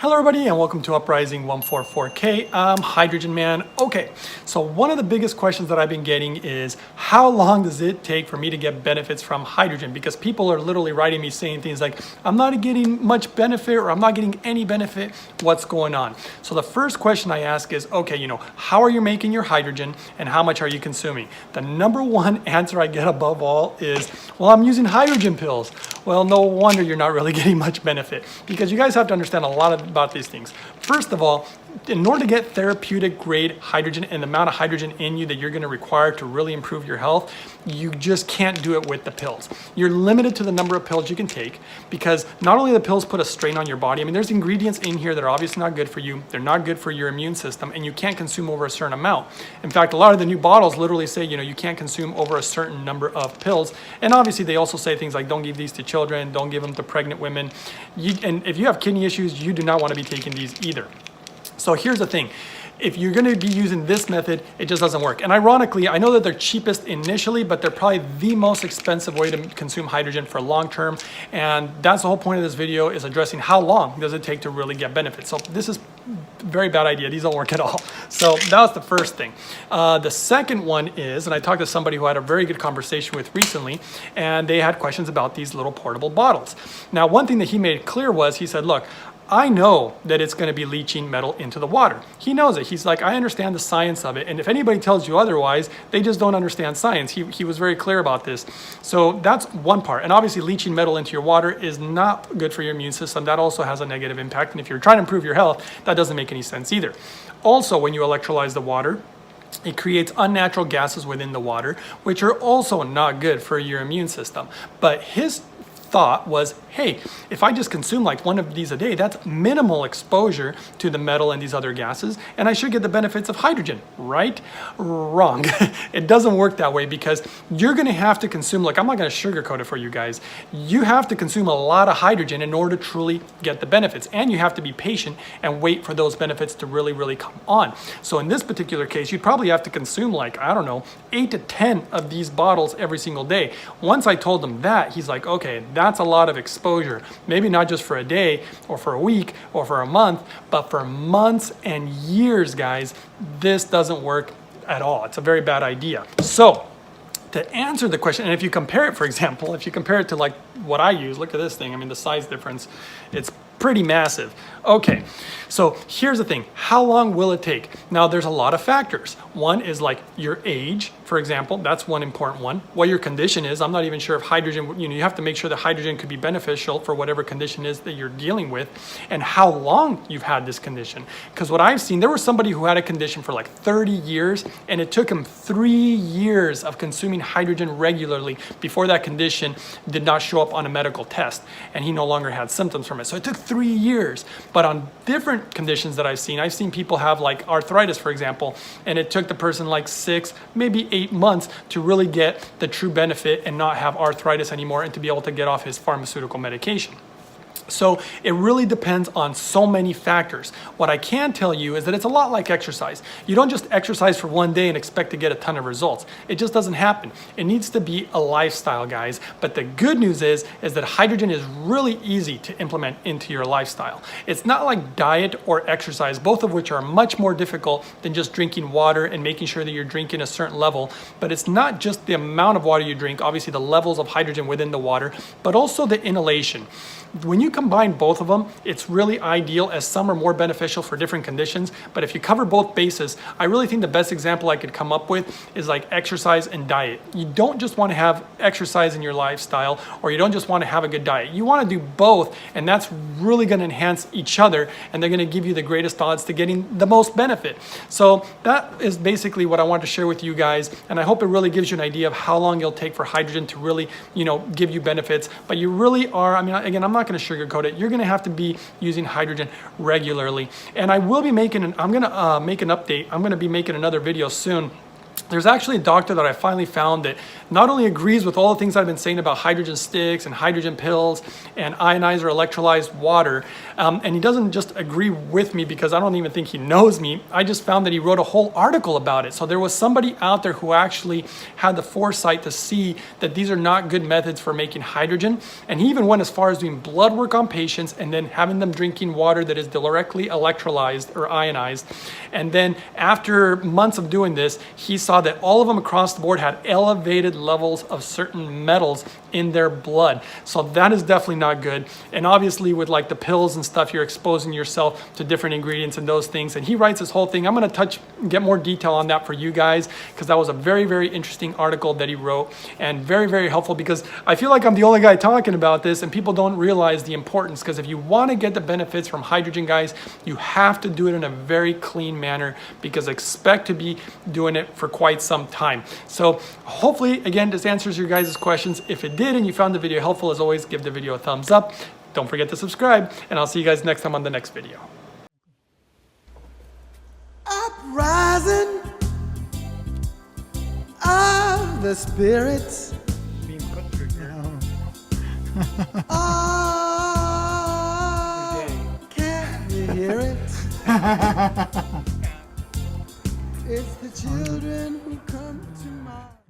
Hello everybody and welcome to Uprising 144K. I'm Hydrogen Man. Okay, so one of the biggest questions that I've been getting is how long does it take for me to get benefits from hydrogen? Because people are literally writing me saying things like, I'm not getting much benefit or I'm not getting any benefit. What's going on? So the first question I ask is, okay, how are you making your hydrogen and how much are you consuming? The number one answer I get above all is, well, I'm using hydrogen pills. Well, no wonder you're not really getting much benefit, because you guys have to understand a lot about these things. First of all, in order to get therapeutic grade hydrogen and the amount of hydrogen in you that you're going to require to really improve your health, you just can't do it with the pills. You're limited to the number of pills you can take, because not only the pills put a strain on your body, I mean, there's ingredients in here that are obviously not good for you, they're not good for your immune system, and you can't consume over a certain amount. In fact, a lot of the new bottles literally say, you can't consume over a certain number of pills. And obviously they also say things like, don't give these to children, don't give them to pregnant women. And if you have kidney issues, you do not want to be taking these either. So here's the thing. If you're going to be using this method, it just doesn't work. And ironically, I know that they're cheapest initially, but they're probably the most expensive way to consume hydrogen for long term. And that's the whole point of this video, is addressing how long does it take to really get benefits. So this is a very bad idea. These don't work at all. So that was the first thing. The second one is, and I talked to somebody who I had a very good conversation with recently, and they had questions about these little portable bottles. Now, one thing that he made clear was, he said, look, I know that it's going to be leaching metal into the water. He knows it. He's like, I understand the science of it. And if anybody tells you otherwise, they just don't understand science. He was very clear about this. So that's one part. And obviously leaching metal into your water is not good for your immune system. That also has a negative impact. And if you're trying to improve your health, that doesn't make any sense either. Also, when you electrolyze the water, it creates unnatural gases within the water, which are also not good for your immune system. But his thought was, hey, if I just consume like one of these a day, that's minimal exposure to the metal and these other gases, and I should get the benefits of hydrogen, right? Wrong. It doesn't work that way, because you're going to have to consume, like, I'm not going to sugarcoat it for you guys. You have to consume a lot of hydrogen in order to truly get the benefits, and you have to be patient and wait for those benefits to really come on. So in this particular case, you'd probably have to consume like, I don't know, 8 to 10 of these bottles every single day. Once I told him that, he's like, okay, that's a lot of exposure. Maybe not just for a day or for a week or for a month, but for months and years, guys. This doesn't work at all. It's a very bad idea. So to answer the question, and if you compare it, for example, if you compare it to like what I use, look at this thing. I mean, the size difference, it's pretty massive. Okay, so here's the thing. How long will it take? Now, there's a lot of factors. One is like your age, for example. That's one important one. What your condition is. I'm not even sure if hydrogen, you have to make sure that hydrogen could be beneficial for whatever condition is that you're dealing with, and how long you've had this condition. Because what I've seen, there was somebody who had a condition for like 30 years, and it took him 3 years of consuming hydrogen regularly before that condition did not show up on a medical test, and he no longer had symptoms from it. So it took 3 years. But on different conditions that I've seen people have like arthritis, for example, and it took the person like 6, maybe 8 months to really get the true benefit and not have arthritis anymore, and to be able to get off his pharmaceutical medication. So it really depends on so many factors. What I can tell you is that it's a lot like exercise. You don't just exercise for one day and expect to get a ton of results. It just doesn't happen. It needs to be a lifestyle, guys. But the good news is that hydrogen is really easy to implement into your lifestyle. It's not like diet or exercise, both of which are much more difficult than just drinking water and making sure that you're drinking a certain level. But it's not just the amount of water you drink, obviously the levels of hydrogen within the water, but also the inhalation. When you combine both of them, it's really ideal, as some are more beneficial for different conditions. But if you cover both bases, I really think the best example I could come up with is like exercise and diet. You don't just want to have exercise in your lifestyle, or you don't just want to have a good diet. You want to do both, and that's really going to enhance each other, and they're going to give you the greatest odds to getting the most benefit. So that is basically what I wanted to share with you guys, and I hope it really gives you an idea of how long it'll take for hydrogen to really, give you benefits. But you really are, I mean, again, I'm not going to sugarcoat it. You're going to have to be using hydrogen regularly. And I will be making I'm going to make an update. I'm going to be making another video soon there's actually a doctor that I finally found that not only agrees with all the things I've been saying about hydrogen sticks and hydrogen pills and ionized or electrolyzed water, and he doesn't just agree with me because I don't even think he knows me. I just found that he wrote a whole article about it. So there was somebody out there who actually had the foresight to see that these are not good methods for making hydrogen. And he even went as far as doing blood work on patients and then having them drinking water that is directly electrolyzed or ionized. And then after months of doing this, he saw that all of them across the board had elevated levels of certain metals in their blood. So that is definitely not good. And obviously with like the pills and stuff, you're exposing yourself to different ingredients and those things. And he writes this whole thing. I'm going to get more detail on that for you guys, because that was a very, very interesting article that he wrote and very, very helpful, because I feel like I'm the only guy talking about this and people don't realize the importance. Because if you want to get the benefits from hydrogen, guys, you have to do it in a very clean manner, because expect to be doing it for quite some time. So hopefully, again, this answers your guys' questions. If it did and you found the video helpful, as always, give the video a thumbs up. Don't forget to subscribe, and I'll see you guys next time on the next video. Uprising of the spirits. Oh, can you hear it? It's the children who come to mind.